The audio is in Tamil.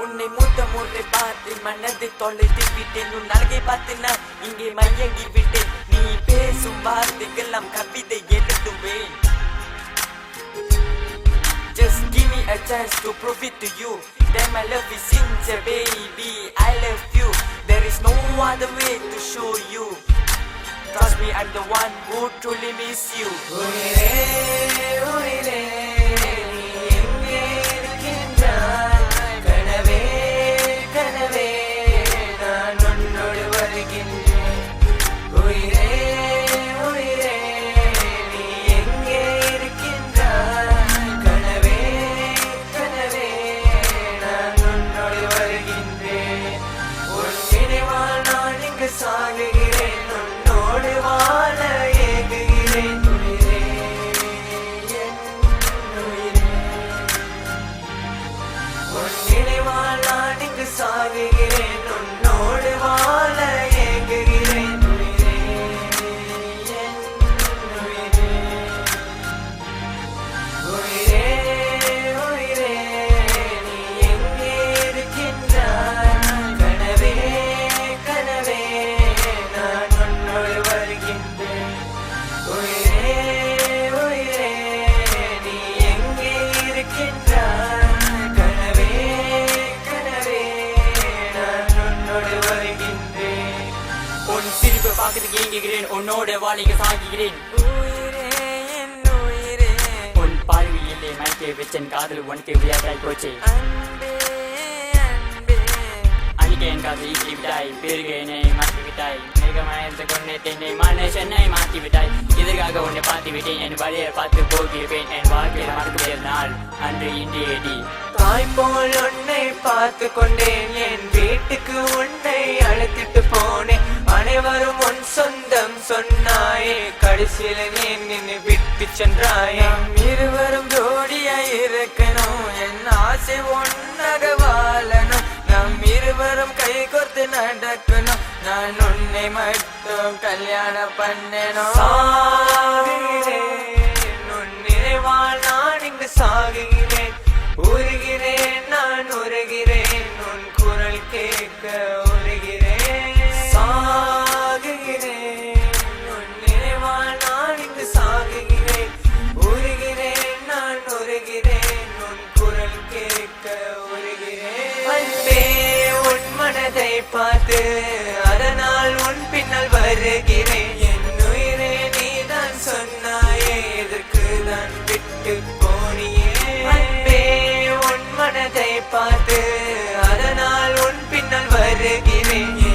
உன்னை மூத்த முறை பார்த்து மனதை தொலைத்து விட்டேன். உன் அழகை பார்த்து நான் இங்கே மயங்கி விட்டேன். நீ பேசும் வார்த்தைகள்லாம் கவிதை எழுதுவேன். Just give me a chance to prove it to you that my love is sincere, baby. I love you. There is no other way to show you. Trust me, I'm the one who truly miss you. Uire, uire. உன்னோட வாழிக சாகிறேன். உன் பார்வையிலே மயக்கே வச்சன் காதல் உனக்கு விளையாட்டாய் போச்சு. அன்னைக்கு என் காதல் ஈட்டி விட்டாய். பிறகு என்னை மாற்றி விட்டாய். மிகமயந்து கொண்டு என்னை மனுஷனை மாற்றி விட்டாய். இதற்காக உன்னை பார்த்து விட்டேன். என் வழியை பார்த்து போகிறேன். என் வாழ்க்கையில் மறக்க நாள் அன்று இன்றையடி. தாய் போல் உன்னை பார்த்து கொண்டேன். என் வீட்டுக்கு உன்னை அழைத்துட்டு போனேன். அனைவரும் உன் சொந்தம் சொன்னாயே. கடைசியில் நீ நின்று விட்டு சென்றாயே. இருவரும் ஜோடியாய் இருக்கணும். என் ஆசை ஒன்னாக வாழணும். நம் இருவரும் கை கோர்த்து நடக்கணும். நான் உன்னை மட்டும் கல்யாணம் பண்ணணும். உன் நினைவால் நான் இங்கு சாகுகிறேன். உருகிறேன், நான் உருகிறேன். உன் குரல் கேட்க உருகிறேன். சாகுகிறேன், உன் நினைவால் நான் இங்கு சாகுகிறேன். உருகிறேன், நான் உருகிறேன். உன் குரல் கேட்க உருகிறேன். அன்பே, உன் மனதை பார்த்து அதனால் உன் பின்னால் வருகிறேன். என் உயிரே நீதான் சொன்னாயே. எதற்கு தான் விட்டு போனியே. அன்பே, உன் மனதை பார்த்து அதனால் உன் பின்னால் வருகிறேன்.